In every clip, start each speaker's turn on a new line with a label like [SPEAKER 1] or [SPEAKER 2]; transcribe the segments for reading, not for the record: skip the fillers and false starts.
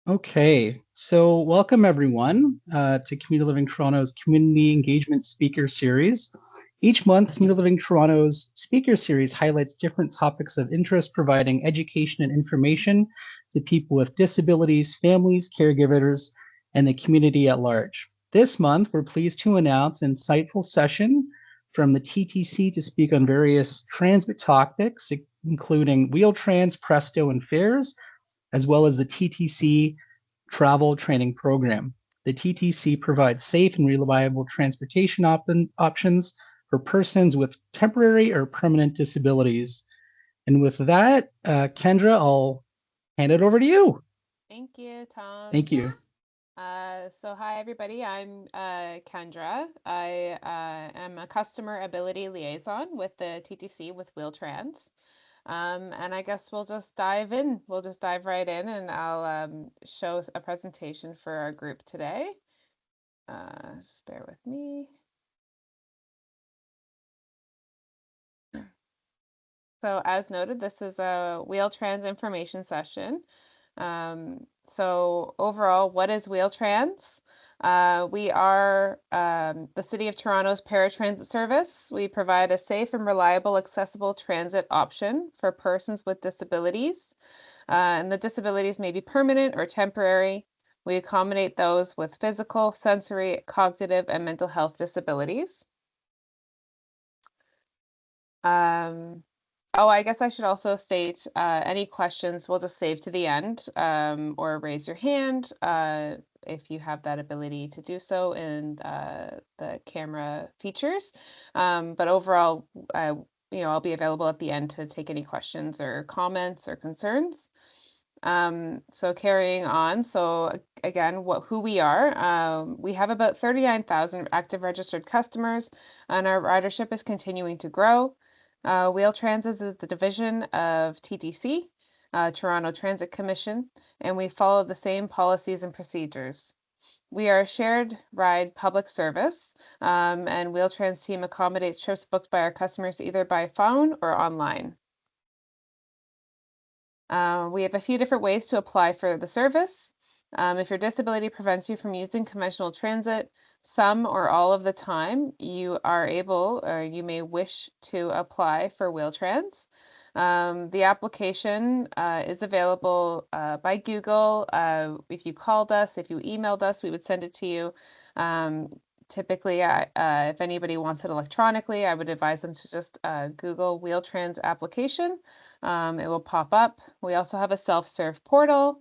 [SPEAKER 1] Okay, so welcome everyone to Community Living Toronto's Community Engagement Speaker Series. Each month, Community Living Toronto's Speaker Series highlights different topics of interest, providing education and information to people with disabilities, families, caregivers, and the community at large. This month, we're pleased to announce an insightful session from the TTC to speak on various transit topics, including Wheel-Trans, Presto, and fares, as well as the TTC Travel Training Program. The TTC provides safe and reliable transportation options for persons with temporary or permanent disabilities. And with that, Kendra, I'll hand it over to you.
[SPEAKER 2] Thank you, Tom.
[SPEAKER 1] Thank you.
[SPEAKER 2] Hi everybody. I'm Kendra. I am a customer ability liaison with the TTC with Wheel-Trans. And I guess we'll just dive in. We'll just dive right in, and I'll show a presentation for our group today. Just bear with me. So as noted, this is a Wheel-Trans information session. So overall, what is Wheel-Trans? We are the City of Toronto's paratransit service. We provide a safe and reliable, accessible transit option for persons with disabilities. And the disabilities may be permanent or temporary. We accommodate those with physical, sensory, cognitive, and mental health disabilities. Oh, I guess I should also state any questions we'll just save to the end, or raise your hand if you have that ability to do so in the camera features. But overall, I'll be available at the end to take any questions or comments or concerns. So carrying on, again, who we are, we have about 39,000 active registered customers, and our ridership is continuing to grow. Wheel-Trans is the division of TTC, Toronto Transit Commission, and we follow the same policies and procedures. We are a shared ride public service, and Wheel-Trans team accommodates trips booked by our customers either by phone or online. We have a few different ways to apply for the service. If your disability prevents you from using conventional transit, some or all of the time, you are able or you may wish to apply for Wheel-Trans. The application is available by Google. If you called us, if you emailed us, we would send it to you. Typically, if anybody wants it electronically, I would advise them to just Google Wheel-Trans application. It will pop up. We also have a self-serve portal.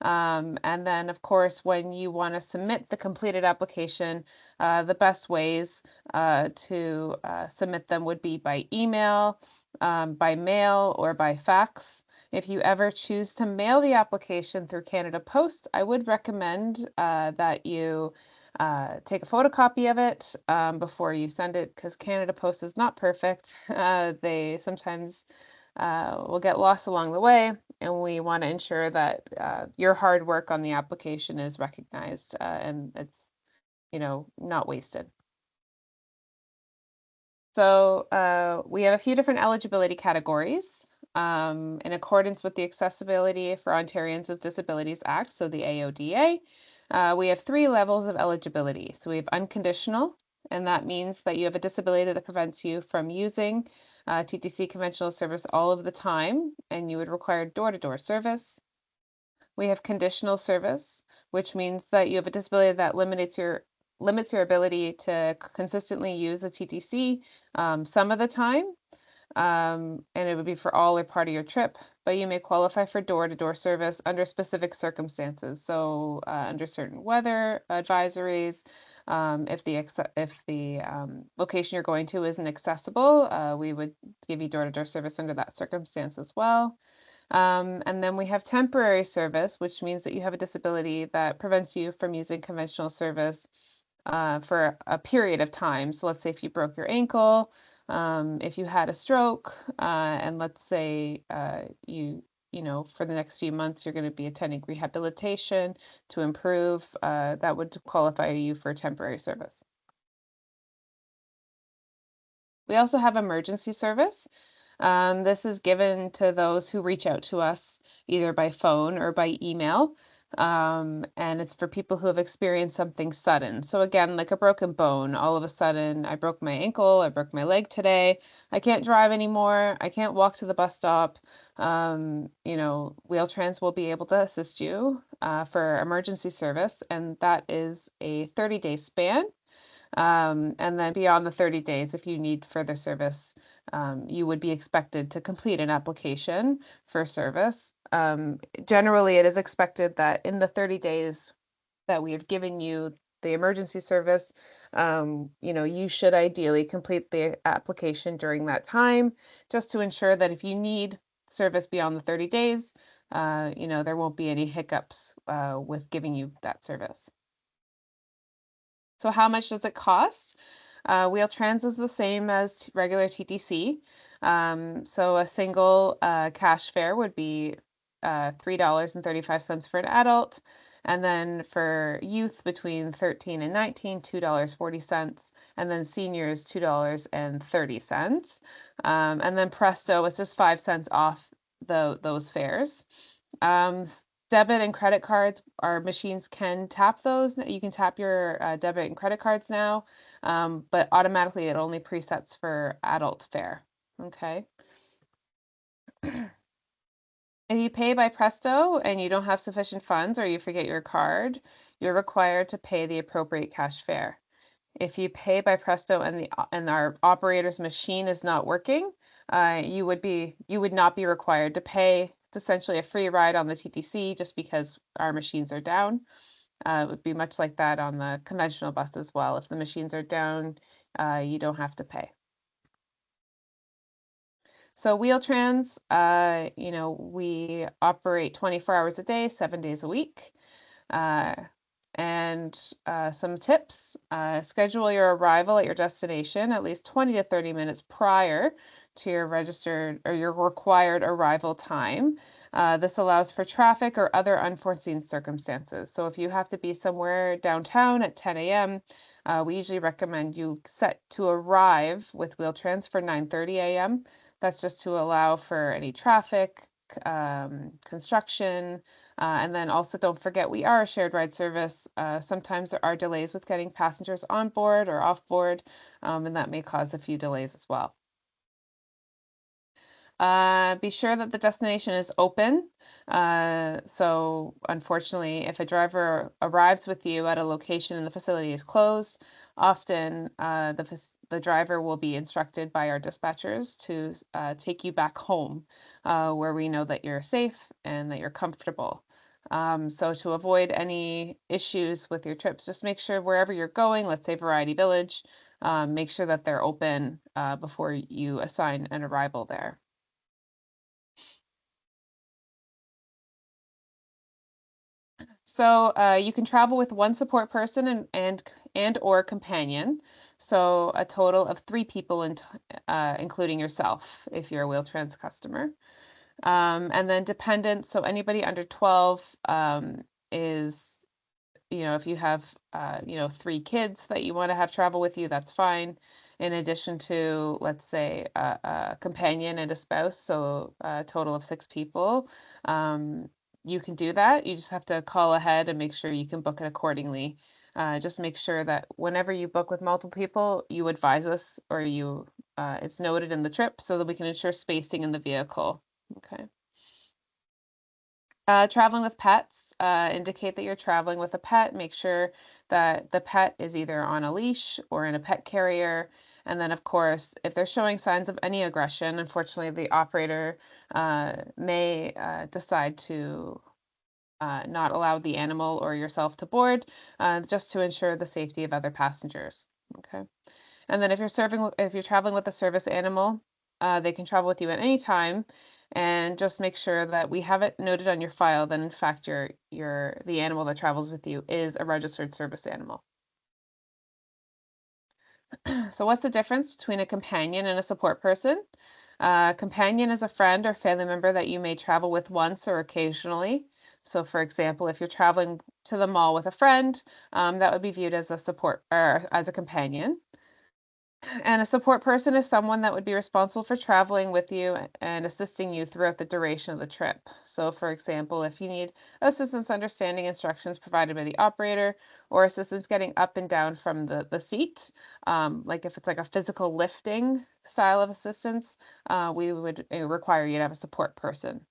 [SPEAKER 2] And then, of course, when you want to submit the completed application, the best ways to submit them would be by email, by mail, or by fax. If you ever choose to mail the application through Canada Post, I would recommend that you take a photocopy of it before you send it, because Canada Post is not perfect. They sometimes will get lost along the way, and we want to ensure that your hard work on the application is recognized and it's not wasted. So we have a few different eligibility categories in accordance with the Accessibility for Ontarians with Disabilities Act, so the AODA. We have three levels of eligibility. So we have unconditional, and that means that you have a disability that prevents you from using TTC conventional service all of the time, and you would require door-to-door service. We have conditional service, which means that you have a disability that limits your ability to consistently use the TTC some of the time, and it would be for all or part of your trip, but you may qualify for door-to-door service under specific circumstances. So under certain weather advisories, if the location you're going to isn't accessible, we would give you door-to-door service under that circumstance as well. And then we have temporary service, which means that you have a disability that prevents you from using conventional service for a period of time. So let's say if you broke your ankle, if you had a stroke, and let's say for the next few months, you're going to be attending rehabilitation to improve, that would qualify you for temporary service. We also have emergency service. This is given to those who reach out to us either by phone or by email. And it's for people who have experienced something sudden. So again, like a broken bone, all of a sudden I broke my ankle, I broke my leg today, I can't drive anymore, I can't walk to the bus stop. Wheel-Trans will be able to assist you for emergency service, and that is a 30-day span. And then beyond the 30 days, if you need further service, you would be expected to complete an application for service. Generally, it is expected that in the 30 days that we have given you the emergency service, you should ideally complete the application during that time, just to ensure that if you need service beyond the 30 days, there won't be any hiccups with giving you that service. So how much does it cost? Wheel-Trans is the same as regular TTC. So a single cash fare would be $3.35 for an adult. And then for youth between 13 and 19, $2.40. And then seniors, $2.30. And then Presto is just 5 cents off those fares. Um, Debit and credit cards, our machines can tap those. You can tap your debit and credit cards now, but automatically it only presets for adult fare. Okay. If you pay by Presto and you don't have sufficient funds or you forget your card, you're required to pay the appropriate cash fare. If you pay by Presto and our operator's machine is not working, you would not be required to pay. It's essentially a free ride on the TTC just because our machines are down. It would be much like that on the conventional bus as well. If the machines are down, you don't have to pay. So Wheel-Trans, we operate 24 hours a day, 7 days a week. Uh, and some tips, schedule your arrival at your destination at least 20 to 30 minutes prior to your registered or your required arrival time. This allows for traffic or other unforeseen circumstances. So if you have to be somewhere downtown at 10 a.m., we usually recommend you set to arrive with Wheel-Trans for 9:30 a.m. That's just to allow for any traffic, construction, and then also don't forget we are a shared ride service. Sometimes there are delays with getting passengers on board or off board, and that may cause a few delays as well. Be sure that the destination is open. So unfortunately, if a driver arrives with you at a location and the facility is closed, often the driver will be instructed by our dispatchers to take you back home, where we know that you're safe and that you're comfortable. So to avoid any issues with your trips, just make sure wherever you're going, let's say Variety Village, make sure that they're open before you assign an arrival there. So you can travel with one support person and or companion. So a total of 3 people, including yourself, if you're a Wheel-Trans customer. And then dependents. So anybody under 12 is, if you have, 3 kids that you want to have travel with you, that's fine. In addition to, let's say, a companion and a spouse, so a total of 6 people. You can do that. You just have to call ahead and make sure you can book it accordingly. Just make sure that whenever you book with multiple people, you advise us or it's noted in the trip so that we can ensure spacing in the vehicle. Okay. Traveling with pets, indicate that you're traveling with a pet. Make sure that the pet is either on a leash or in a pet carrier. And then, of course, if they're showing signs of any aggression, unfortunately, the operator may decide to not allow the animal or yourself to board, just to ensure the safety of other passengers. Okay. And then if you're traveling with a service animal, they can travel with you at any time. And just make sure that we have it noted on your file that in fact the animal that travels with you is a registered service animal. So what's the difference between a companion and a support person? A companion is a friend or family member that you may travel with once or occasionally. So for example, if you're traveling to the mall with a friend, that would be viewed as a support or as a companion. And a support person is someone that would be responsible for traveling with you and assisting you throughout the duration of the trip. So, for example, if you need assistance understanding instructions provided by the operator or assistance getting up and down from the seat, like if it's like a physical lifting style of assistance, we would require you to have a support person.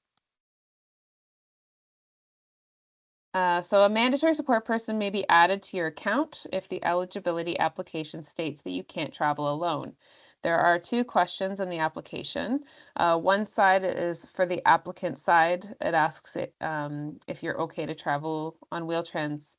[SPEAKER 2] So a mandatory support person may be added to your account if the eligibility application states that you can't travel alone. There are two questions in the application. One side is for the applicant side. It asks if you're okay to travel on Wheel-Trans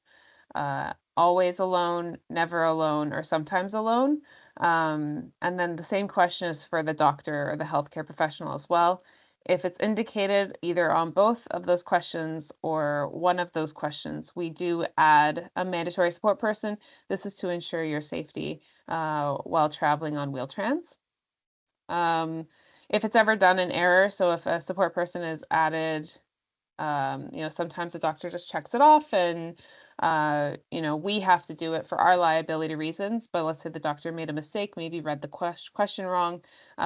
[SPEAKER 2] always alone, never alone, or sometimes alone. And then the same question is for the doctor or the healthcare professional as well. If it's indicated either on both of those questions or one of those questions, we do add a mandatory support person. This is to ensure your safety while traveling on Wheel-Trans. If it's ever done in error, so if a support person is added, sometimes the doctor just checks it off and, we have to do it for our liability reasons. But let's say the doctor made a mistake, maybe read the question wrong.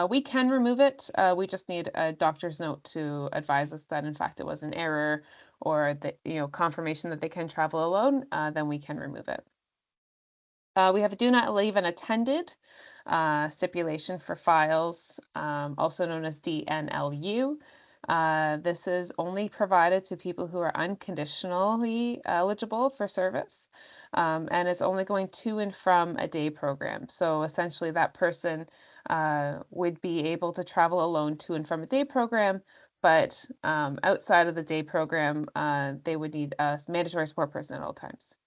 [SPEAKER 2] We can remove it. We just need a doctor's note to advise us that, in fact, it was an error or that, confirmation that they can travel alone, then we can remove it. We have a do not leave unattended stipulation for files, also known as DNLU. This is only provided to people who are unconditionally eligible for service, and it's only going to and from a day program. So essentially, that person would be able to travel alone to and from a day program, but outside of the day program, they would need a mandatory support person at all times.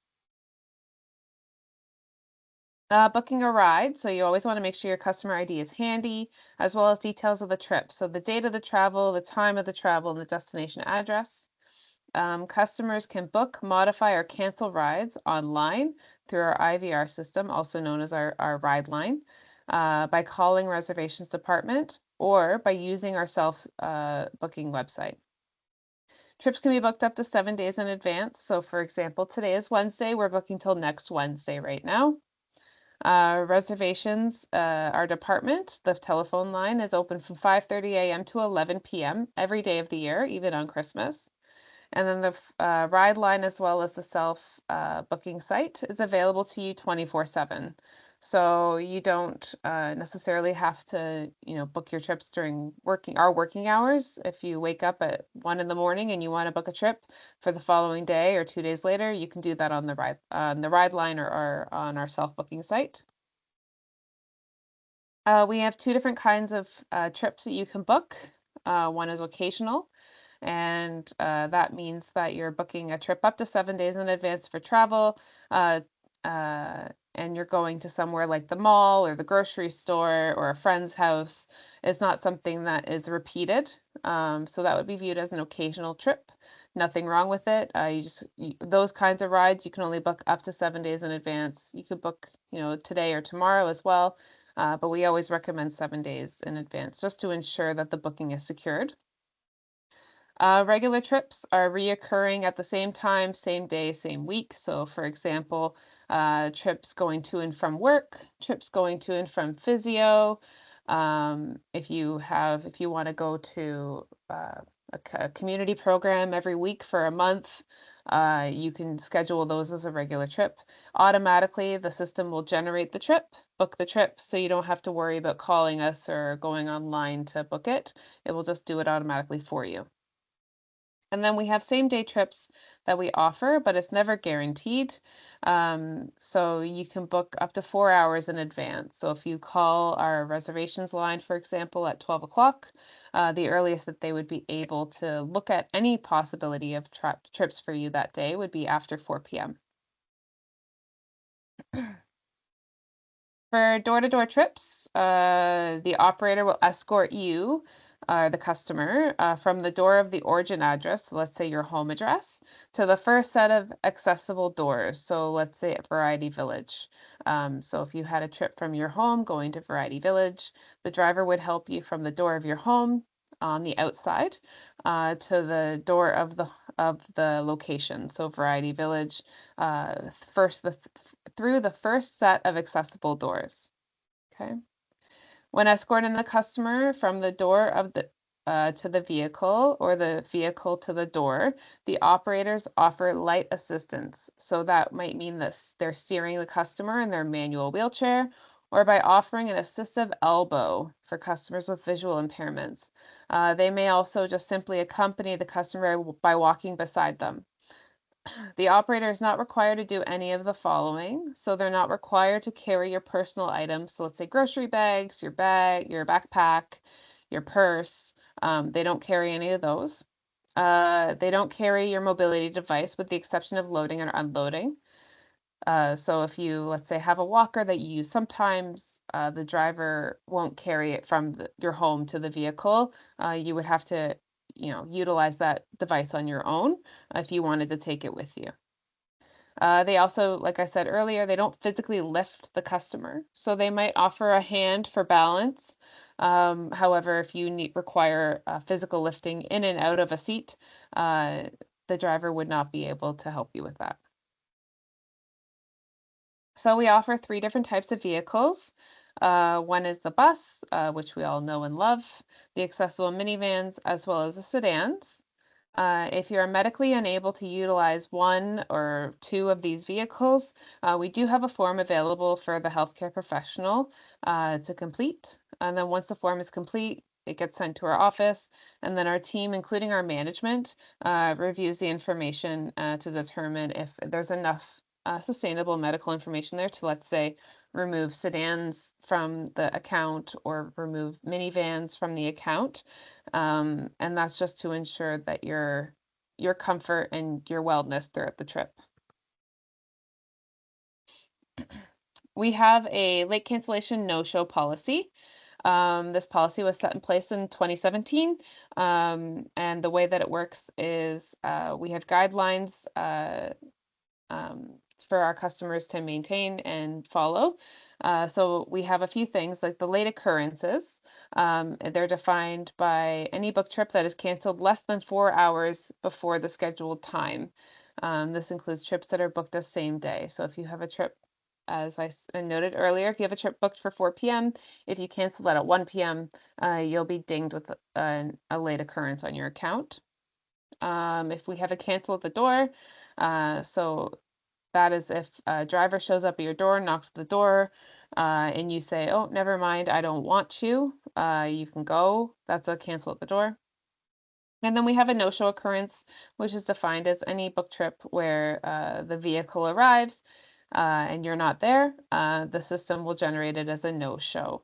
[SPEAKER 2] Booking a ride, so you always want to make sure your customer ID is handy, as well as details of the trip. So the date of the travel, the time of the travel, and the destination address. Customers can book, modify, or cancel rides online through our IVR system, also known as our ride line, by calling reservations department or by using our self booking website. Trips can be booked up to 7 days in advance. So, for example, today is Wednesday. We're booking till next Wednesday right now. Reservations, our department, the telephone line is open from 5:30 a.m. to 11 p.m. every day of the year, even on Christmas. And then the ride line as well as the self booking site is available to you 24/7. So you don't necessarily have to, book your trips during our working hours. If you wake up at 1 in the morning and you want to book a trip for the following day or 2 days later, you can do that on the ride line or on our self booking site. We have two different kinds of trips that you can book. One is occasional, and that means that you're booking a trip up to 7 days in advance for travel, uh, and you're going to somewhere like the mall or the grocery store or a friend's house. It's not something that is repeated, so that would be viewed as an occasional trip. Nothing wrong with it. Those kinds of rides you can only book up to 7 days in advance. You could book, today or tomorrow as well, but we always recommend 7 days in advance just to ensure that the booking is secured. Regular trips are reoccurring at the same time, same day, same week. So, for example, trips going to and from work, trips going to and from physio. If you want to go to a community program every week for a month, you can schedule those as a regular trip. Automatically, the system will generate the trip, book the trip, so you don't have to worry about calling us or going online to book it. It will just do it automatically for you. And then we have same day trips that we offer, but it's never guaranteed. So you can book up to 4 hours in advance. So if you call our reservations line, for example, at 12 o'clock, the earliest that they would be able to look at any possibility of trips for you that day would be after 4 p.m. For door-to-door trips, the operator will escort you, the customer, from the door of the origin address, so let's say your home address, to the first set of accessible doors. So let's say at Variety Village. So if you had a trip from your home going to Variety Village, the driver would help you from the door of your home on the outside to the door of the location. So Variety Village, first through the first set of accessible doors. Okay. When escorting the customer from the door of the to the vehicle or the vehicle to the door, the operators offer light assistance. So that might mean that they're steering the customer in their manual wheelchair or by offering an assistive elbow for customers with visual impairments. They may also just simply accompany the customer by walking beside them. The operator is not required to do any of the following. So they're not required to carry your personal items. So let's say grocery bags, your bag, your backpack, your purse. They don't carry any of those. They don't carry your mobility device with the exception of loading or unloading. So if you, let's say, have a walker that you use sometimes, the driver won't carry it from your home to the vehicle. You would have to, utilize that device on your own if you wanted to take it with you. They also, like I said earlier, they don't physically lift the customer. So they might offer a hand for balance. However, if you require physical lifting in and out of a seat, uh, the driver would not be able to help you with that. So we offer three different types of vehicles. One is the bus, which we all know and love, the accessible minivans, as well as the sedans. If you're medically unable to utilize one or two of these vehicles, we do have a form available for the healthcare professional to complete. And then once the form is complete, it gets sent to our office, and then our team, including our management, reviews the information to determine if there's enough sustainable medical information there to, let's say, remove sedans from the account or remove minivans from the account. And that's just to ensure that your comfort and your wellness throughout the trip. We have a late cancellation no-show policy. This policy was set in place in 2017, and the way that it works is we have guidelines um, for our customers to maintain and follow. So we have a few things like the late occurrences. They're defined by any book trip that is canceled less than 4 hours before the scheduled time. This includes trips that are booked the same day. So if you have a trip, as I noted earlier, if you have a trip booked for 4 p.m., if you cancel that at 1 p.m., you'll be dinged with a late occurrence on your account. If we have a cancel at the door, so that is if a driver shows up at your door, knocks at the door, and you say, "Oh, never mind, I don't want you. You can go." That's a cancel at the door. And then we have a no-show occurrence, which is defined as any book trip where the vehicle arrives and you're not there. The system will generate it as a no-show.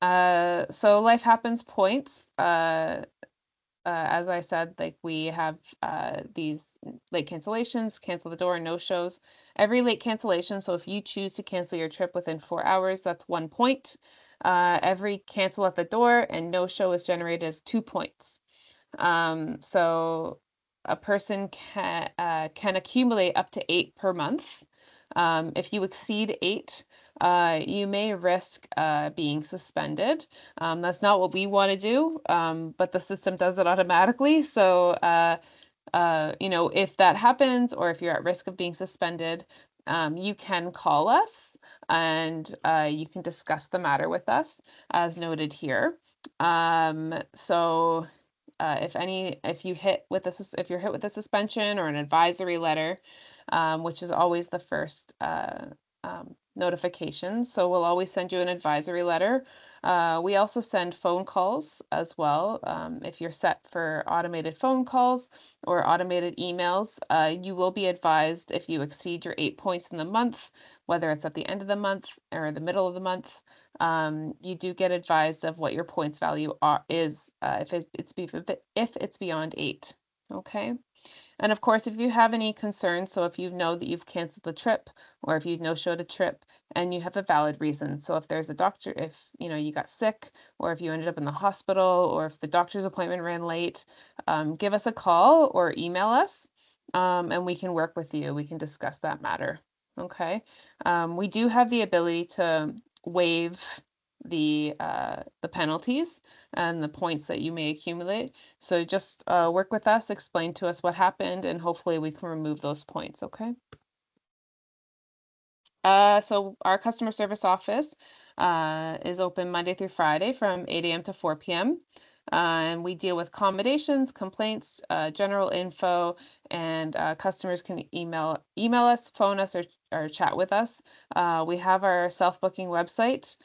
[SPEAKER 2] So life happens points. As I said, like we have these late cancellations, cancel the door, no shows. Every late cancellation, so if you choose to cancel your trip within 4 hours, that's 1 point. Every cancel at the door and no show is generated as 2 points. So a person can accumulate up to 8 per month. If you exceed 8, you may risk being suspended. That's not what we want to do, but the system does it automatically. So, if that happens or if you're at risk of being suspended, you can call us and you can discuss the matter with us, as noted here. So if you're hit with a suspension or an advisory letter, which is always the first notification. So we'll always send you an advisory letter. We also send phone calls as well. If you're set for automated phone calls or automated emails, you will be advised if you exceed your 8 points in the month, whether it's at the end of the month or the middle of the month. You do get advised of what your points value is if it's beyond 8. Okay. And of course, if you have any concerns, so if you know that you've canceled a trip or if you no-showed a trip and you have a valid reason. So if there's a doctor, if you got sick or if you ended up in the hospital or if the doctor's appointment ran late, give us a call or email us and we can work with you. We can discuss that matter. Okay. We do have the ability to waive the penalties and the points that you may accumulate. So just work with us, explain to us what happened, and hopefully we can remove those points, okay? So our customer service office is open Monday through Friday from 8 a.m. to 4 p.m. And we deal with accommodations, complaints, general info, and customers can email us, phone us, or chat with us. We have our self-booking website.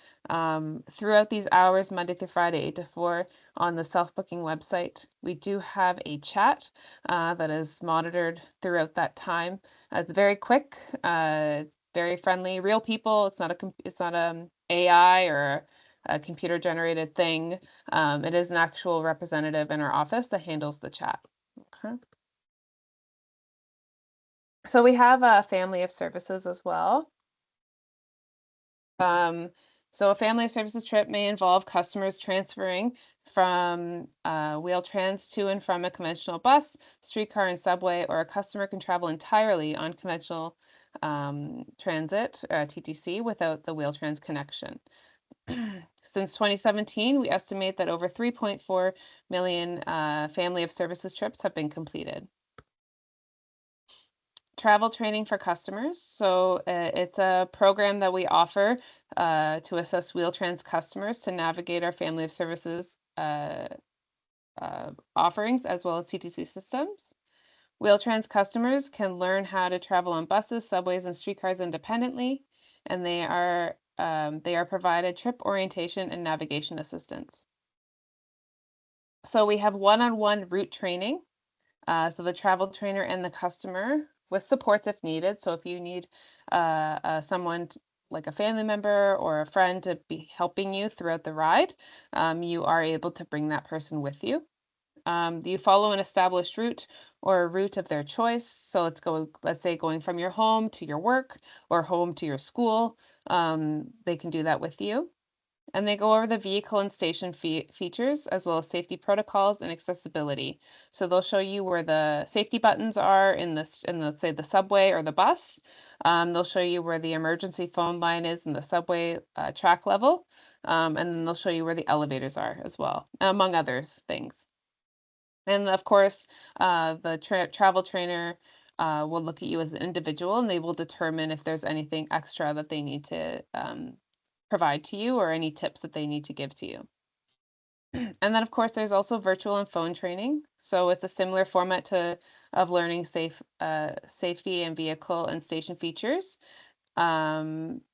[SPEAKER 2] Throughout these hours, Monday through Friday, 8 to 4, on the self-booking website, we do have a chat that is monitored throughout that time. It's very quick. Very friendly, real people. It's not AI or a computer generated thing. It is an actual representative in our office that handles the chat. Okay. So we have a family of services as well. Um, so a family of services trip may involve customers transferring from Wheel-Trans to and from a conventional bus, streetcar, and subway, or a customer can travel entirely on conventional transit, TTC, without the Wheel-Trans connection. Since 2017, we estimate that over 3.4 million family of services trips have been completed. Travel training for customers. So it's a program that we offer to assist Wheel-Trans customers to navigate our family of services offerings as well as TTC systems. Wheel-Trans customers can learn how to travel on buses, subways, and streetcars independently, and they are provided trip orientation and navigation assistance. So we have one-on-one route training. So the travel trainer and the customer with supports if needed. So if you need someone like a family member or a friend to be helping you throughout the ride, you are able to bring that person with you. Do you follow an established route or a route of their choice? So let's say going from your home to your work or home to your school. They can do that with you. And they go over the vehicle and station features as well as safety protocols and accessibility. So they'll show you where the safety buttons are in let's say the subway or the bus. They'll show you where the emergency phone line is in the subway track level. And then they'll show you where the elevators are as well, among others things. And of course, the travel trainer will look at you as an individual and they will determine if there's anything extra that they need to provide to you or any tips that they need to give to you. And then, of course, there's also virtual and phone training. So it's a similar format to of learning safety and vehicle and station features.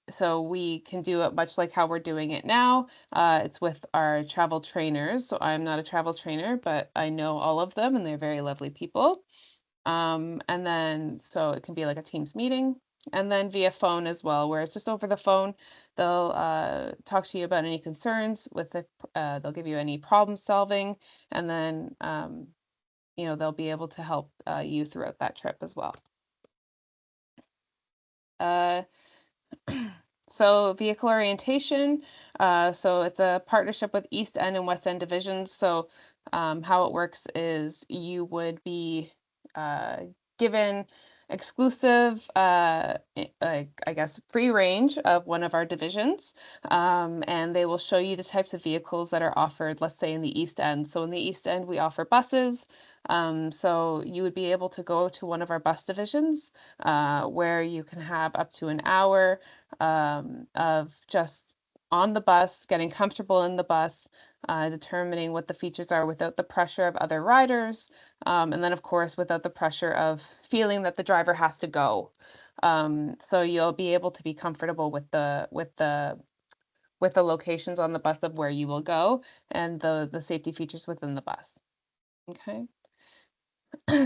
[SPEAKER 2] So we can do it much like how we're doing it now. It's with our travel trainers. So I'm not a travel trainer, but I know all of them and they're very lovely people. And then so it can be like a Teams meeting and then via phone as well, where it's just over the phone. They'll talk to you about any concerns they'll give you any problem solving, and then they'll be able to help you throughout that trip as well. Uh, So vehicle orientation, so it's a partnership with East End and West End divisions. So how it works is you would be given exclusive, I guess, free range of one of our divisions, and they will show you the types of vehicles that are offered, let's say in the East End. So in the East End, we offer buses. So you would be able to go to one of our bus divisions where you can have up to an hour of just on the bus, getting comfortable in the bus, determining what the features are without the pressure of other riders, and then of course without the pressure of feeling that the driver has to go. So you'll be able to be comfortable with the locations on the bus of where you will go and the safety features within the bus. Okay.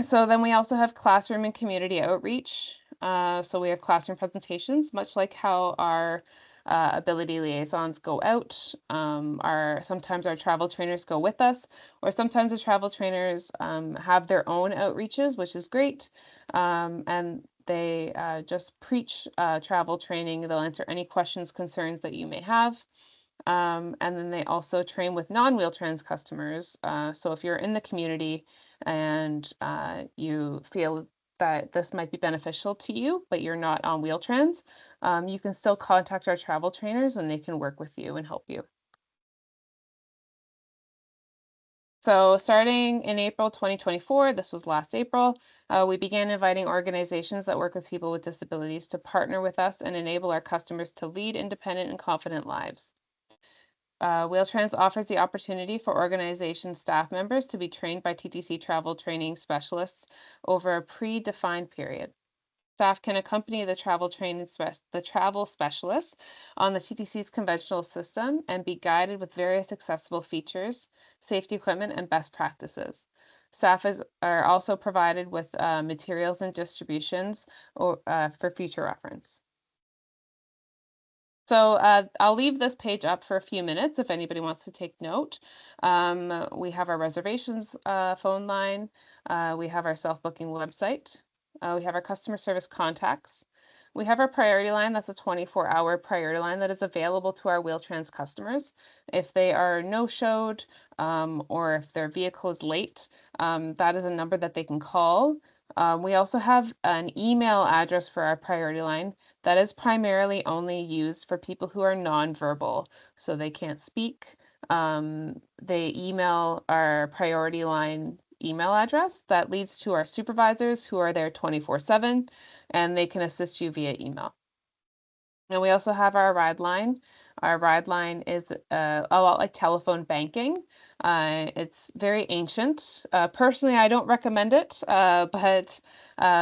[SPEAKER 2] So then we also have classroom and community outreach. So we have classroom presentations, much like how our ability liaisons go out. Sometimes our travel trainers go with us, or sometimes the travel trainers have their own outreaches, which is great. And they just preach travel training. They'll answer any questions, concerns that you may have. And then they also train with non-Wheel-Trans customers. So if you're in the community and you feel that this might be beneficial to you, but you're not on Wheel-Trans, you can still contact our travel trainers and they can work with you and help you. So starting in April 2024, this was last April, we began inviting organizations that work with people with disabilities to partner with us and enable our customers to lead independent and confident lives. Wheel-Trans offers the opportunity for organization staff members to be trained by TTC travel training specialists over a predefined period. Staff can accompany the travel specialist on the TTC's conventional system and be guided with various accessible features, safety equipment, and best practices. Are also provided with materials and distributions for future reference. So I'll leave this page up for a few minutes if anybody wants to take note. We have our reservations phone line. We have our self-booking website. We have our customer service contacts. We have our priority line. That's a 24-hour priority line that is available to our Wheel-Trans customers. If they are no-showed or if their vehicle is late, that is a number that they can call. We also have an email address for our priority line that is primarily only used for people who are nonverbal, so they can't speak. They email our priority line email address that leads to our supervisors who are there 24/7, and they can assist you via email. And we also have our ride line. Our ride line is a lot like telephone banking. It's very ancient. Personally, I don't recommend it, but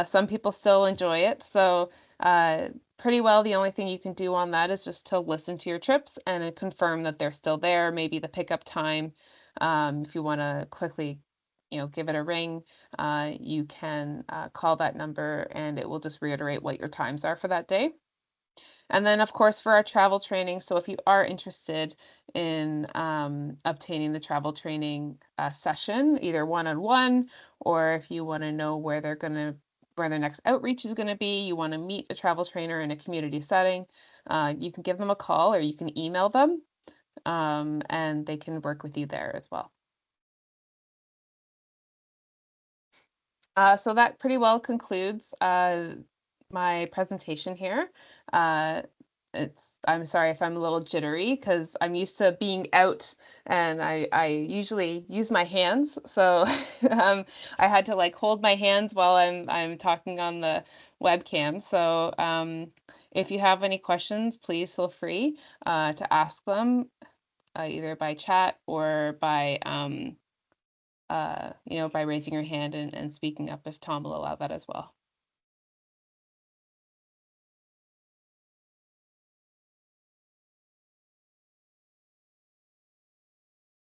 [SPEAKER 2] some people still enjoy it. So, pretty well, the only thing you can do on that is just to listen to your trips and confirm that they're still there, maybe the pickup time. If you want to quickly, give it a ring, you can call that number and it will just reiterate what your times are for that day. And then, of course, for our travel training, so if you are interested in obtaining the travel training session, either one-on-one, or if you want to know where their next outreach is going to be, you want to meet a travel trainer in a community setting, you can give them a call or you can email them, and they can work with you there as well. So that pretty well concludes my presentation here. Uh, I'm sorry if I'm a little jittery because I'm used to being out and I usually use my hands. So I had to like hold my hands while I'm talking on the webcam. So if you have any questions, please feel free to ask them either by chat or by raising your hand and speaking up if Tom will allow that as well.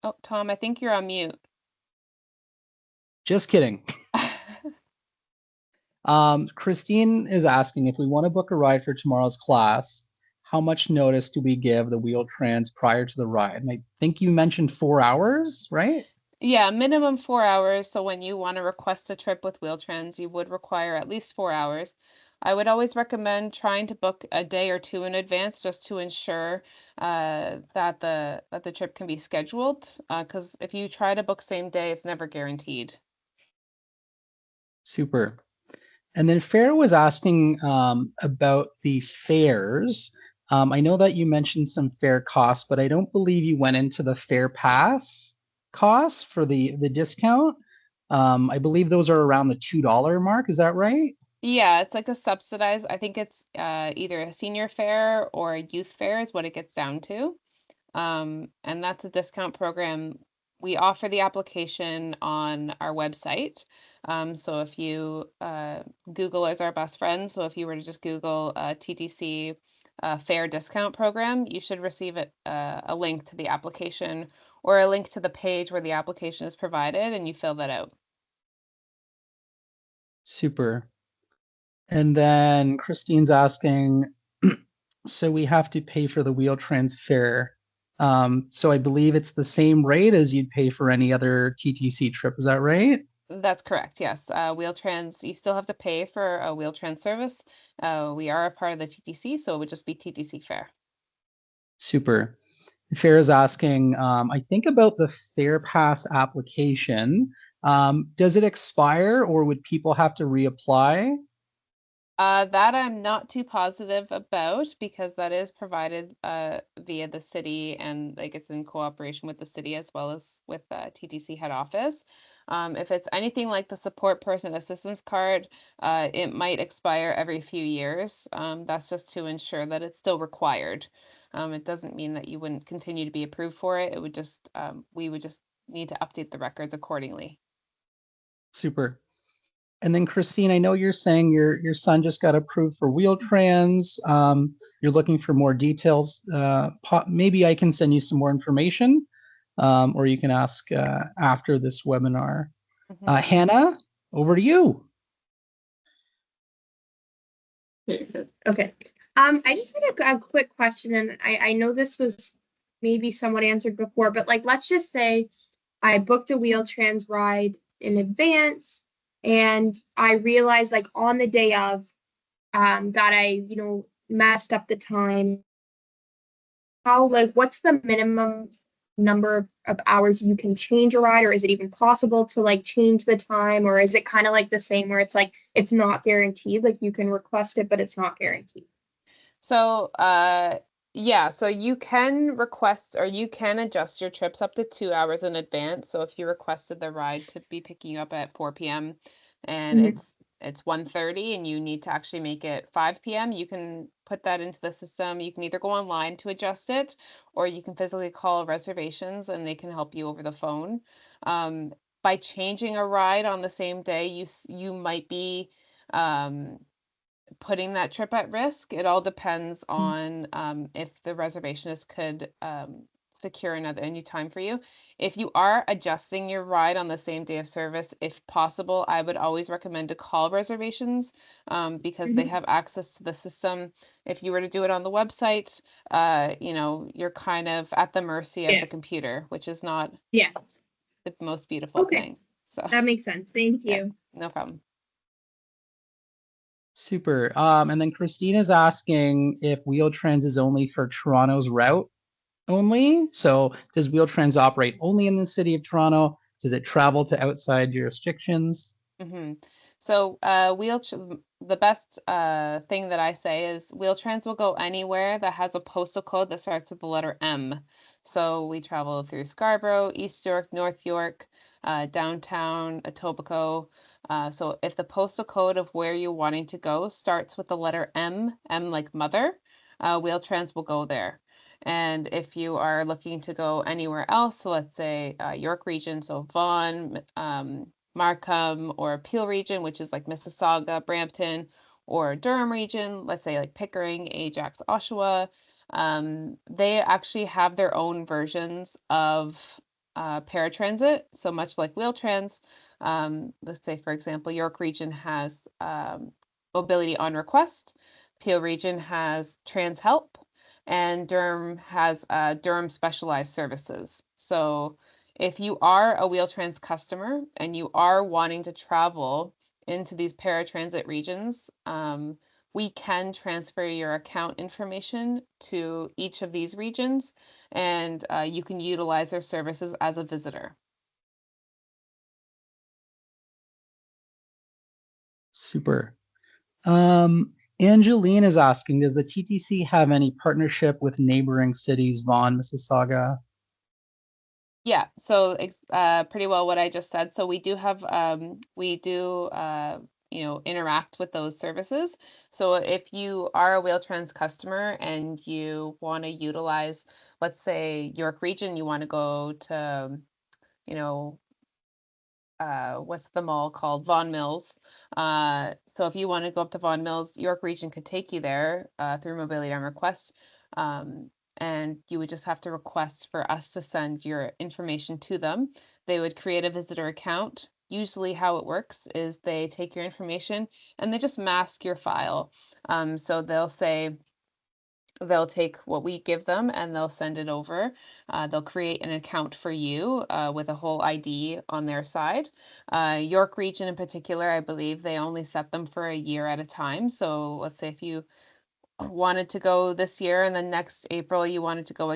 [SPEAKER 2] Oh, Tom, I think you're on mute.
[SPEAKER 1] Just kidding. Christine is asking if we want to book a ride for tomorrow's class, how much notice do we give the Wheel-Trans prior to the ride? And I think you mentioned 4 hours, right?
[SPEAKER 2] Yeah, minimum 4 hours. So when you want to request a trip with Wheel-Trans, you would require at least 4 hours. I would always recommend trying to book a day or two in advance just to ensure that the trip can be scheduled. Because if you try to book same day, it's never guaranteed.
[SPEAKER 1] Super. And then Farah was asking about the fares. I know that you mentioned some fare costs, but I don't believe you went into the fare pass costs for the discount. I believe those are around the $2 mark. Is that right?
[SPEAKER 2] Yeah, it's like a subsidized, I think it's either a senior fare or a youth fare is what it gets down to. And that's a discount program. We offer the application on our website. So if you Google is our best friend, so if you were to just Google TTC Fair Discount Program, you should receive a link to the application or a link to the page where the application is provided, and you fill that out.
[SPEAKER 1] Super. And then Christine's asking, so we have to pay for the wheel transfer. So I believe it's the same rate as you'd pay for any other TTC trip. Is that right?
[SPEAKER 2] That's correct, yes. Wheel-Trans, you still have to pay for a Wheel-Trans service. We are a part of the TTC, so it would just be TTC fare.
[SPEAKER 1] Super. Farah's asking, I think about the FarePass application. Does it expire or would people have to reapply?
[SPEAKER 2] That I'm not too positive about because that is provided via the city and like it's in cooperation with the city as well as with TTC head office. If it's anything like the support person assistance card, it might expire every few years. That's just to ensure that it's still required. It doesn't mean that you wouldn't continue to be approved for it. It would just we would just need to update the records accordingly.
[SPEAKER 1] Super. And then Christine, I know you're saying your son just got approved for Wheel-Trans. You're looking for more details. Maybe I can send you some more information, or you can ask after this webinar.
[SPEAKER 2] Mhm.
[SPEAKER 1] Hannah, over to you.
[SPEAKER 3] Okay. I just had a quick question, and I know this was maybe somewhat answered before, but like, let's just say I booked a Wheel-Trans ride in advance, and I realized like on the day of, that I, messed up the time. How, like, what's the minimum number of hours you can change a ride, or is it even possible to like change the time, or is it kind of like the same where it's like it's not guaranteed, like you can request it, but it's not guaranteed?
[SPEAKER 2] So, yeah, so you can request or you can adjust your trips up to 2 hours in advance. So if you requested the ride to be picking you up at 4 p.m. and
[SPEAKER 3] Mhm.
[SPEAKER 2] it's 1:30 and you need to actually make it 5 p.m., you can put that into the system. You can either go online to adjust it, or you can physically call reservations and they can help you over the phone. By changing a ride on the same day, you might be um putting that trip at risk. It all depends on if the reservationist could secure a new time for you. If you are adjusting your ride on the same day of service, if possible, I would always recommend to call reservations because they
[SPEAKER 3] Mhm.
[SPEAKER 2] have access to the system. If you were to do it on the website, you're kind of at the mercy of
[SPEAKER 3] Yeah.
[SPEAKER 2] the computer, which is not
[SPEAKER 3] Yes.
[SPEAKER 2] the most beautiful
[SPEAKER 3] Okay.
[SPEAKER 2] thing. So,
[SPEAKER 3] That makes sense. Thank
[SPEAKER 2] yeah,
[SPEAKER 3] you.
[SPEAKER 2] no problem.
[SPEAKER 1] Super. And then Christina's asking if Wheel-Trans is only for Toronto's route only. So does Wheel-Trans operate only in the city of Toronto? Does it travel to outside jurisdictions?
[SPEAKER 2] hmm So, the best thing that I say is Wheel-Trans will go anywhere that has a postal code that starts with the letter M. So we travel through Scarborough, East York, North York, downtown, Etobicoke. So if the postal code of where you're wanting to go starts with the letter M, M like mother, Wheel-Trans will go there. And if you are looking to go anywhere else, so let's say York Region, so Vaughan, Markham or Peel region, which is like Mississauga, Brampton, or Durham region, let's say like Pickering, Ajax, Oshawa. They actually have their own versions of paratransit. So much like Wheel-Trans, let's say, for example, York region has mobility on request, Peel region has Trans Help, and Durham has Durham specialized services. So if you are a Wheel-Trans customer and you are wanting to travel into these paratransit regions, we can transfer your account information to each of these regions and you can utilize their services as a visitor.
[SPEAKER 1] Super. Angeline is asking, does the TTC have any partnership with neighboring cities, Vaughan, Mississauga?
[SPEAKER 2] Yeah, so pretty well what I just said. So we do interact with those services. So if you are a Wheel-Trans customer and you want to utilize, let's say York Region, you want to go to, you know, what's the mall called? Vaughan Mills. So if you want to go up to Vaughan Mills, York Region could take you there through Mobility on Request. Um, and you would just have to request for us to send your information to them. They would create a visitor account. Usually, how it works is they take your information and they just mask your file. So they'll take what we give them and they'll send it over. They'll create an account for you with a whole ID on their side. York Region in particular, I believe they only set them for a year at a time. So let's say if you wanted to go this year and then next April you wanted to go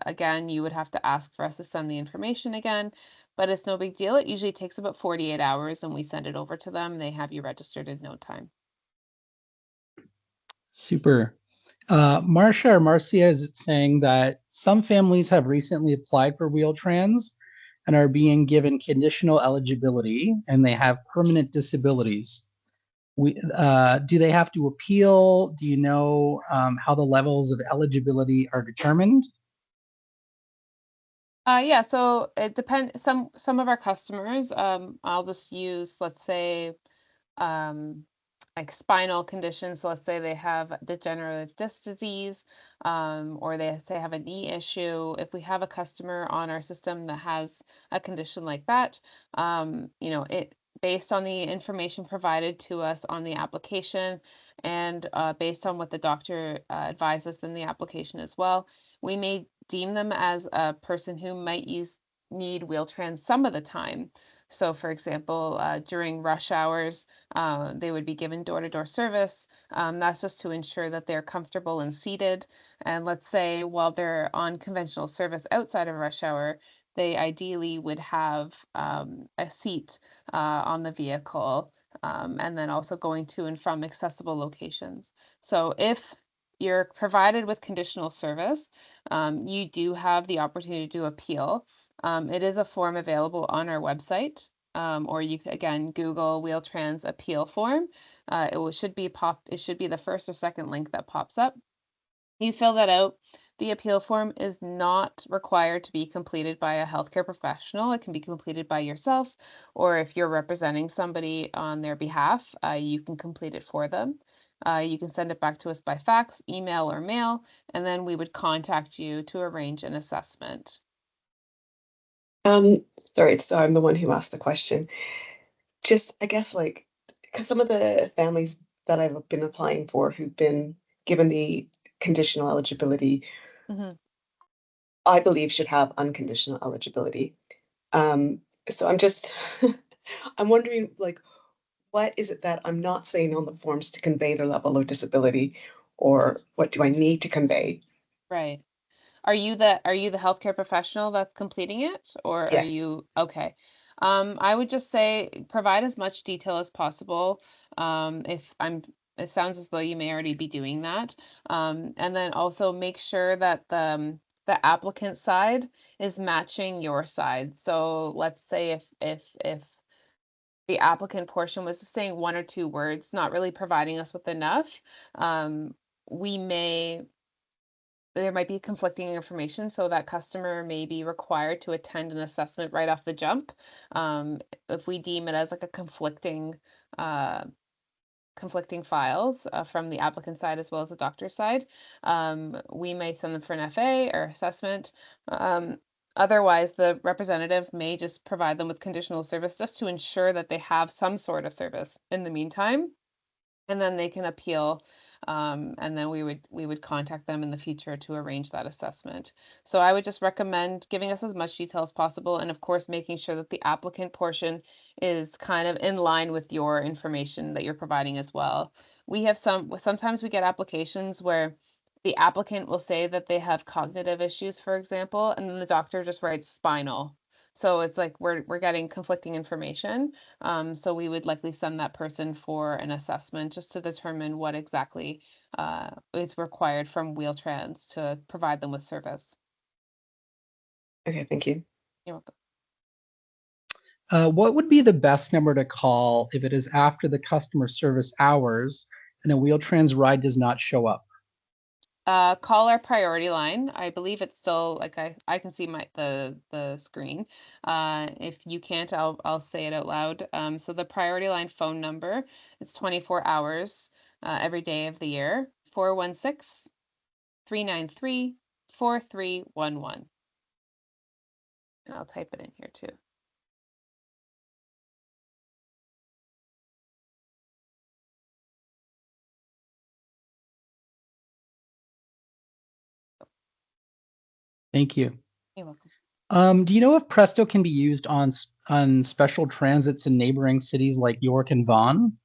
[SPEAKER 2] again, you would have to ask for us to send the information again. But it's no big deal. It usually takes about 48 hours and we send it over to them. They have you registered in no time.
[SPEAKER 1] Super. Marcia or Marcia is saying that some families have recently applied for Wheel-Trans and are being given conditional eligibility, and they have permanent disabilities. Do they have to appeal? Do you know how the levels of eligibility are determined?
[SPEAKER 2] Yeah, so it depends. Some of our customers, I'll just use, let's say, um, like spinal conditions. So let's say they have degenerative disc disease, or they have a knee issue. If we have a customer on our system that has a condition like that, it based on the information provided to us on the application and based on what the doctor advises in the application as well, we may deem them as a person who might need Wheel-Trans some of the time. So, for example, during rush hours, they would be given door-to-door service. That's just to ensure that they're comfortable and seated. And let's say while they're on conventional service outside of rush hour, they ideally would have a seat on the vehicle, and then also going to and from accessible locations. So if you're provided with conditional service, you do have the opportunity to appeal. It is a form available on our website, or you can again Google Wheel-Trans appeal form. It should be the first or second link that pops up. You fill that out. The appeal form is not required to be completed by a healthcare professional. It can be completed by yourself, or if you're representing somebody on their behalf, you can complete it for them. You can send it back to us by fax, email, or mail, and then we would contact you to arrange an assessment.
[SPEAKER 4] Sorry, so I'm the one who asked the question. Just, I guess, like, because some of the families that I've been applying for who've been given the conditional eligibility,
[SPEAKER 2] Mhm.
[SPEAKER 4] I believe should have unconditional eligibility. So I'm just, I'm wondering, like, what is it that I'm not saying on the forms to convey their level of disability, or what do I need to convey?
[SPEAKER 2] Right. Are you the healthcare professional that's completing it, or are
[SPEAKER 4] Yes.
[SPEAKER 2] you okay? I would just say provide as much detail as possible. If I'm It sounds as though you may already be doing that. And then also make sure that the applicant side is matching your side. So let's say if the applicant portion was just saying one or two words, not really providing us with enough, um, we may there might be conflicting information, so that customer may be required to attend an assessment right off the jump. If we deem it as like a uh, conflicting files from the applicant side as well as the doctor's side, we may send them for an FA or assessment. Um, Otherwise, the representative may just provide them with conditional service just to ensure that they have some sort of service in the meantime, and then they can appeal, and then we would contact them in the future to arrange that assessment. So I would just recommend giving us as much detail as possible, and of course making sure that the applicant portion is kind of in line with your information that you're providing as well. Sometimes we get applications where the applicant will say that they have cognitive issues, for example, and then the doctor just writes spinal. So it's like we're getting conflicting information. So we would likely send that person for an assessment just to determine what exactly is required from Wheel-Trans to provide them with service.
[SPEAKER 4] Okay, thank you.
[SPEAKER 2] You're welcome.
[SPEAKER 1] What would be the best number to call if it is after the customer service hours and a Wheel-Trans ride does not show up?
[SPEAKER 2] Call our priority line. I believe it's still like I can see the screen. If you can't, I'll say it out loud. So the priority line phone number is 24 hours every day of the year. 416-393-4311. And I'll type it in here too.
[SPEAKER 1] Thank you.
[SPEAKER 2] You're welcome.
[SPEAKER 1] Do you know if Presto can be used on special transits in neighboring cities like York and Vaughan?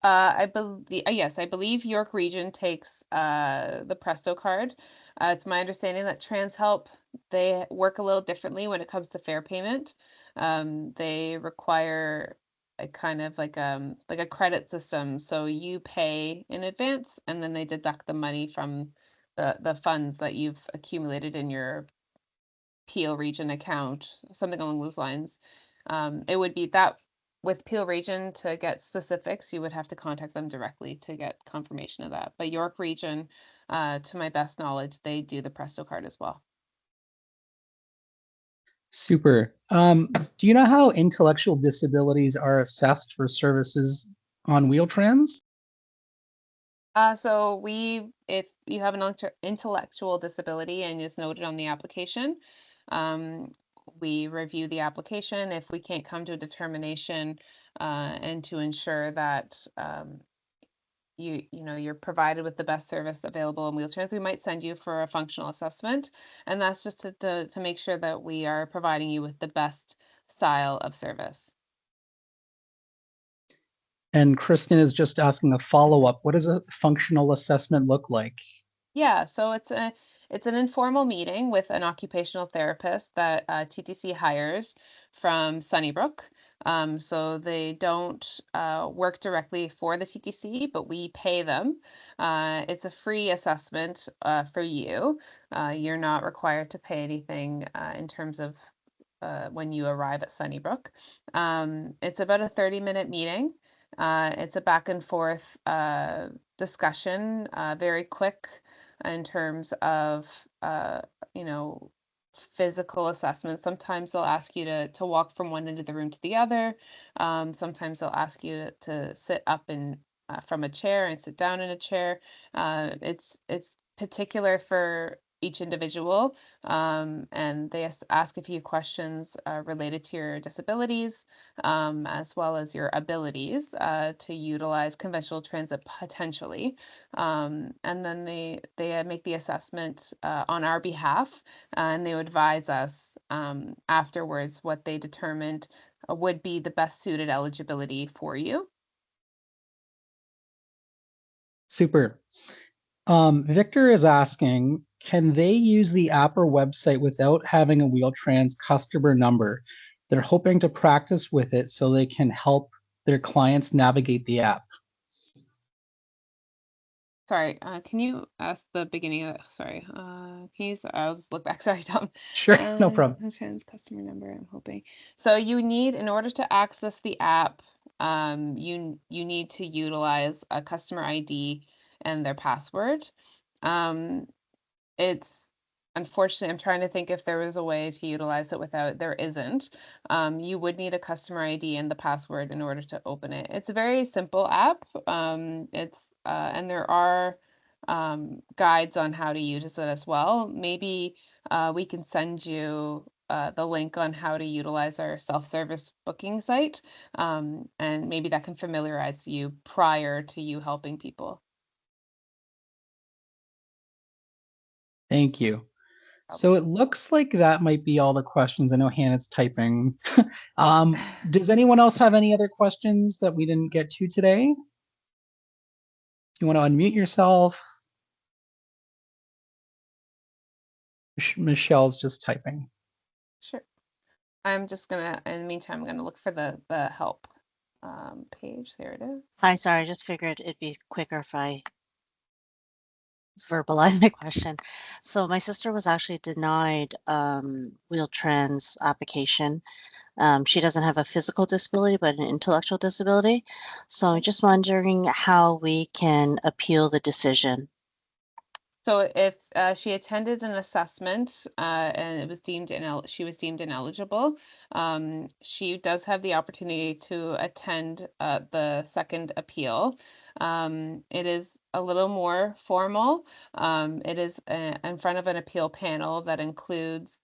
[SPEAKER 2] Yes, I believe York Region takes the Presto card. It's my understanding that TransHelp, they work a little differently when it comes to fare payment. They require a kind of like a credit system. So you pay in advance, and then they deduct the money from the funds that you've accumulated in your Peel Region account, something along those lines. It would be that with Peel Region, to get specifics, you would have to contact them directly to get confirmation of that. But York Region, to my best knowledge, they do the Presto card as well.
[SPEAKER 1] Super. Do you know how intellectual disabilities are assessed for services on Wheel-Trans?
[SPEAKER 2] So if you have an intellectual disability and it's noted on the application, we review the application. If we can't come to a determination, and to ensure that you're provided with the best service available in Wheel-Trans, we might send you for a functional assessment, and that's just to make sure that we are providing you with the best style of service.
[SPEAKER 1] And Kristen is just asking a follow-up. What does a functional assessment look like?
[SPEAKER 2] Yeah, so it's an informal meeting with an occupational therapist that TTC hires from Sunnybrook. So they don't work directly for the TTC, but we pay them. It's a free assessment for you. You're not required to pay anything in terms of when you arrive at Sunnybrook. It's about a 30-minute meeting. It's a back and forth discussion, very quick in terms of you know, physical assessment. Sometimes they'll ask you to walk from one end of the room to the other. Sometimes they'll ask you to sit up and from a chair and sit down in a chair. It's particular for each individual, and they ask a few questions related to your disabilities, as well as your abilities to utilize conventional transit potentially. And then they make the assessment on our behalf, and they advise us afterwards what they determined would be the best suited eligibility for you.
[SPEAKER 1] Super. Victor is asking, can they use the app or website without having a Wheel-Trans customer number? They're hoping to practice with it so they can help their clients navigate the app.
[SPEAKER 2] Sorry, can you ask the beginning of that? Sorry, I'll just look back. Sorry, Tom.
[SPEAKER 1] Sure, no problem.
[SPEAKER 2] Trans customer number, I'm hoping. So you need, in order to access the app, you need to utilize a customer ID and their password. It's unfortunately, I'm trying to think if there was a way to utilize it without, there isn't. You would need a customer ID and the password in order to open it. It's a very simple app. And there are guides on how to use it as well. Maybe we can send you the link on how to utilize our self-service booking site, and maybe that can familiarize you prior to you helping people.
[SPEAKER 1] Thank you. So it looks like that might be all the questions. I know Hannah's typing. Does anyone else have any other questions that we didn't get to today? You want to unmute yourself? Michelle's just typing.
[SPEAKER 2] Sure. I'm just gonna, in the meantime, I'm gonna look for the help page. There it is.
[SPEAKER 5] Hi, sorry, I just figured it'd be quicker if I verbalize my question. So my sister was actually denied Wheel-Trans application. She doesn't have a physical disability, but an intellectual disability. So I'm just wondering how we can appeal the decision.
[SPEAKER 2] So if she attended an assessment and it was deemed she was deemed ineligible, she does have the opportunity to attend the second appeal. It is a little more formal. It is in front of an appeal panel that includes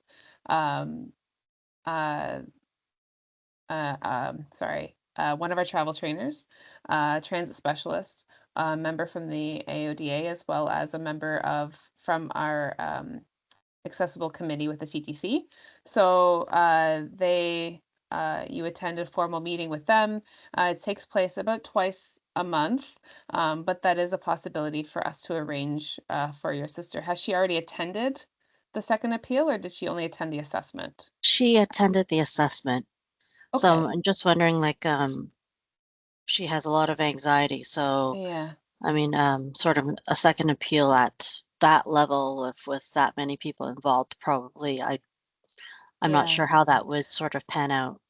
[SPEAKER 2] um, one of our travel trainers, transit specialist, a member from the AODA, as well as a member from our accessible committee with the TTC. So you attend a formal meeting with them. It takes place about twice a month, but that is a possibility for us to arrange for your sister. Has she already attended the second appeal, or did she only attend the assessment?
[SPEAKER 5] She attended the assessment.
[SPEAKER 2] Okay.
[SPEAKER 5] So I'm just wondering, like, she has a lot of anxiety. So,
[SPEAKER 2] Yeah.
[SPEAKER 5] I mean, sort of a second appeal at that level of with that many people involved, probably. I'm not
[SPEAKER 2] Yeah.
[SPEAKER 5] sure how that would sort of pan out.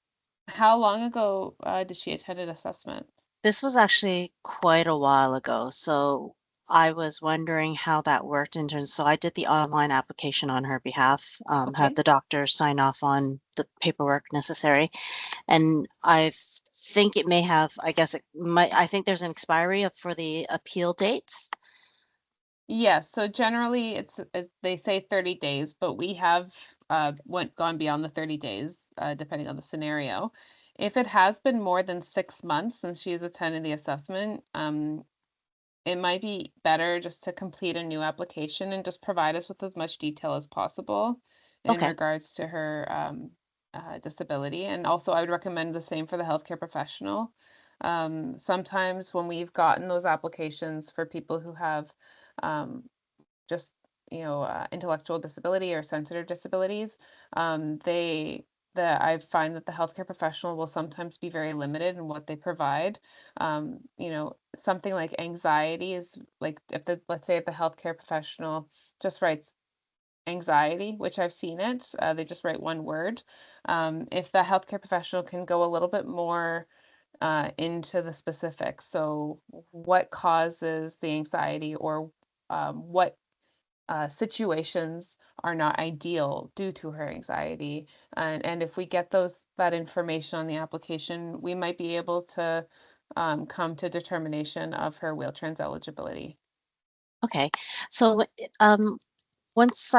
[SPEAKER 2] How long ago did she attend an assessment?
[SPEAKER 5] This was actually quite a while ago, so I was wondering how that worked in terms. So I did the online application on her behalf, had
[SPEAKER 2] Okay.
[SPEAKER 5] the doctor sign off on the paperwork necessary, and I think it may have. I guess it might. I think there's an expiry for the appeal dates.
[SPEAKER 2] Yes, so generally they say 30 days, but we have gone beyond the 30 days, depending on the scenario. If it has been more than 6 months since she has attended the assessment, it might be better just to complete a new application and just provide us with as much detail as possible in
[SPEAKER 5] Okay.
[SPEAKER 2] regards to her disability. And also, I would recommend the same for the healthcare professional. Sometimes when we've gotten those applications for people who have um, just intellectual disability or sensitive disabilities, I find that the healthcare professional will sometimes be very limited in what they provide. Something like anxiety is like if let's say if the healthcare professional just writes anxiety, which I've seen it, they just write one word. If the healthcare professional can go a little bit more into the specifics, so what causes the anxiety, or what situations are not ideal due to her anxiety. And if we get that information on the application, we might be able to come to determination of her Wheel-Trans eligibility.
[SPEAKER 5] Okay. So, once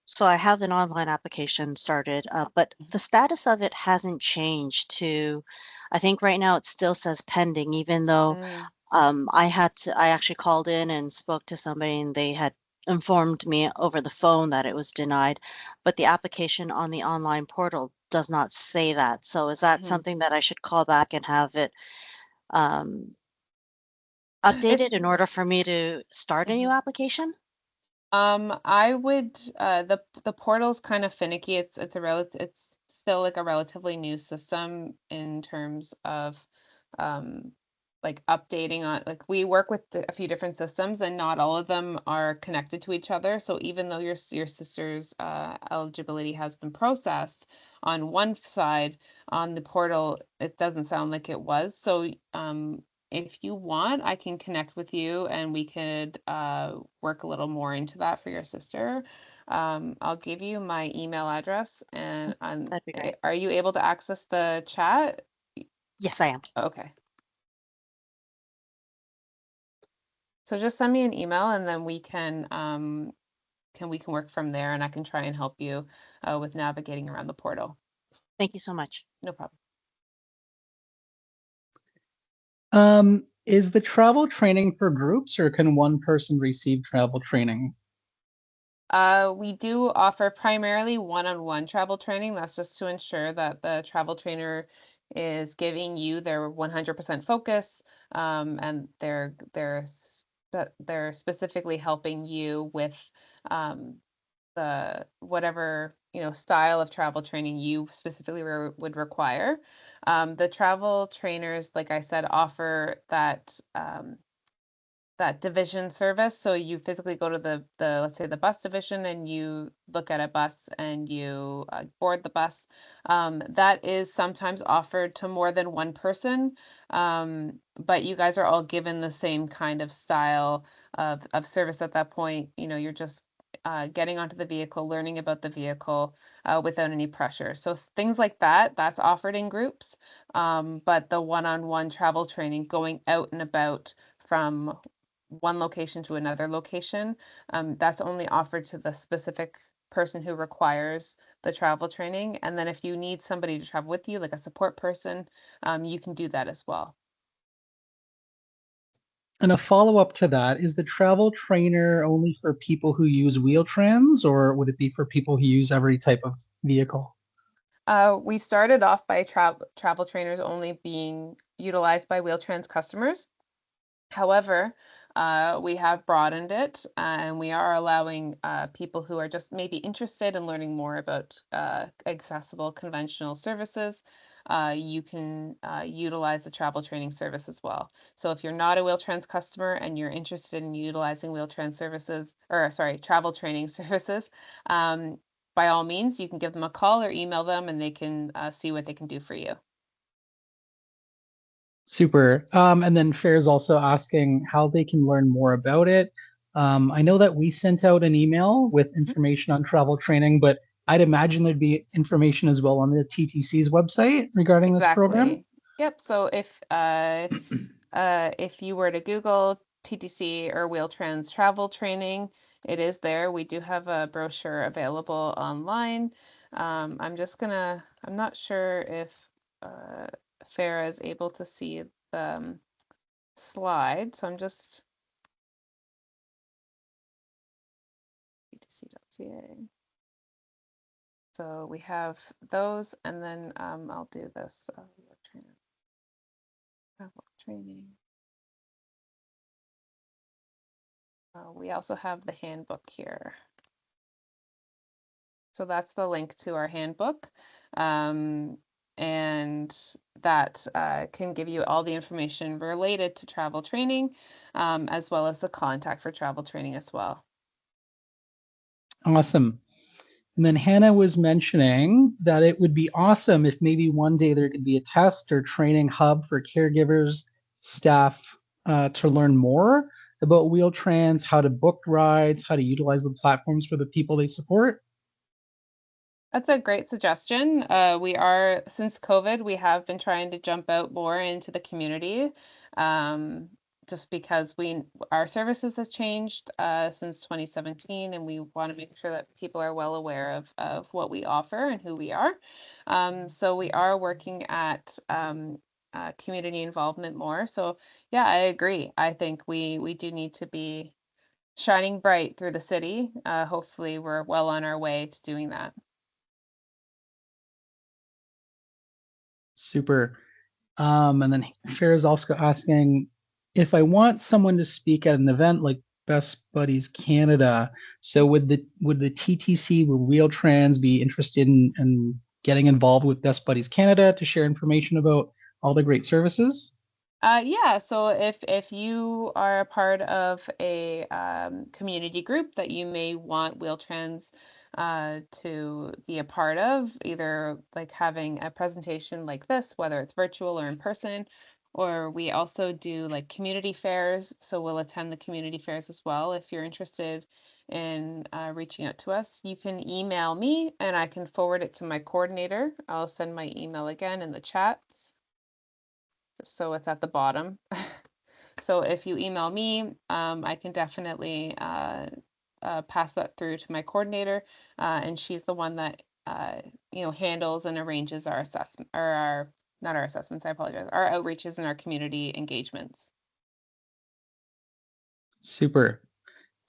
[SPEAKER 5] so I have an online application started, but the status of it hasn't changed to, I think right now it still says pending, even though
[SPEAKER 2] Mm,
[SPEAKER 5] I actually called in and spoke to somebody and they had informed me over the phone that it was denied, but the application on the online portal does not say that. So is that
[SPEAKER 2] mhm.
[SPEAKER 5] something that I should call back and have it um, updated
[SPEAKER 2] It's
[SPEAKER 5] in order for me to start a new
[SPEAKER 2] mhm.
[SPEAKER 5] application?
[SPEAKER 2] I would the portal's kind of finicky. It's still like a relatively new system in terms of um like updating on, like, we work with a few different systems and not all of them are connected to each other. So even though your sister's eligibility has been processed on one side, on the portal it doesn't sound like it was. So if you want, I can connect with you and we could work a little more into that for your sister. I'll give you my email address, and
[SPEAKER 5] That'd be great.
[SPEAKER 2] are you able to access the chat?
[SPEAKER 5] Yes, I am.
[SPEAKER 2] Okay. So just send me an email and then we can work from there, and I can try and help you with navigating around the portal.
[SPEAKER 5] Thank you so much.
[SPEAKER 2] No problem.
[SPEAKER 1] Is the travel training for groups, or can one person receive travel training?
[SPEAKER 2] We do offer primarily one-on-one travel training. That's just to ensure that the travel trainer is giving you their 100% focus, and they're specifically helping you with um, the whatever style of travel training you specifically would require. The travel trainers, like I said, offer that division service. So you physically go to the let's say the bus division, and you look at a bus and you board the bus. That is sometimes offered to more than one person, but you guys are all given the same kind of style of service at that point. You're just getting onto the vehicle, learning about the vehicle without any pressure. So things like that's offered in groups. But the one-on-one travel training, going out and about from one location to another location, that's only offered to the specific person who requires the travel training. And then if you need somebody to travel with you, like a support person, you can do that as well.
[SPEAKER 1] And a follow-up to that, is the travel trainer only for people who use Wheel-Trans, or would it be for people who use every type of vehicle?
[SPEAKER 2] We started off by travel trainers only being utilized by Wheel-Trans customers. However, we have broadened it, and we are allowing people who are just maybe interested in learning more about accessible conventional services. You can utilize the travel training service as well. So if you're not a Wheel-Trans customer and you're interested in utilizing Wheel-Trans services, or sorry, travel training services, by all means, you can give them a call or email them, and they can see what they can do for you.
[SPEAKER 1] Super. And then Fair is also asking how they can learn more about it. I know that we sent out an email with information on travel training, but I'd imagine there'd be information as well on the TTC's website regarding this program.
[SPEAKER 2] Exactly. Yep. So if you were to Google TTC or Wheel-Trans travel training, it is there. We do have a brochure available online. I'm not sure if Farah is able to see the slide, so I'm just TTC.ca. So we have those, and then I'll do this travel training. We also have the handbook here. So that's the link to our handbook. And that can give you all the information related to travel training, as well as the contact for travel training as well.
[SPEAKER 1] Awesome. And then Hannah was mentioning that it would be awesome if maybe one day there could be a test or training hub for caregivers, staff to learn more about Wheel-Trans, how to book rides, how to utilize the platforms for the people they support.
[SPEAKER 2] That's a great suggestion. Since COVID, we have been trying to jump out more into the community, just because our services has changed since 2017, and we want to make sure that people are well aware of what we offer and who we are. So we are working at community involvement more. So yeah, I agree. I think we do need to be shining bright through the city. Hopefully, we're well on our way to doing that.
[SPEAKER 1] Super. And then Fair is also asking if I want someone to speak at an event like Best Buddies Canada. So would the TTC, would Wheel-Trans be interested in getting involved with Best Buddies Canada to share information about all the great services?
[SPEAKER 2] Yeah, so if you are a part of a community group that you may want Wheel-Trans to be a part of, either like having a presentation like this, whether it's virtual or in person, or we also do like community fairs, so we'll attend the community fairs as well. If you're interested in reaching out to us, you can email me and I can forward it to my coordinator. I'll send my email again in the chats, so it's at the bottom. So if you email me, I can definitely pass that through to my coordinator, and she's the one that handles and arranges our assessment, or not our assessments, I apologize, our outreaches and our community engagements.
[SPEAKER 1] Super.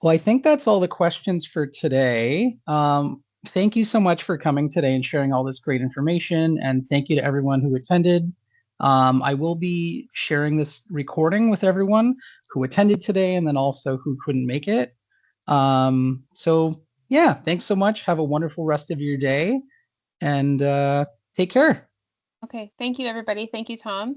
[SPEAKER 1] Well, I think that's all the questions for today. Thank you so much for coming today and sharing all this great information, and thank you to everyone who attended. I will be sharing this recording with everyone who attended today and then also who couldn't make it. So yeah, thanks so much. Have a wonderful rest of your day and take care.
[SPEAKER 2] Okay, thank you, everybody. Thank you, Tom.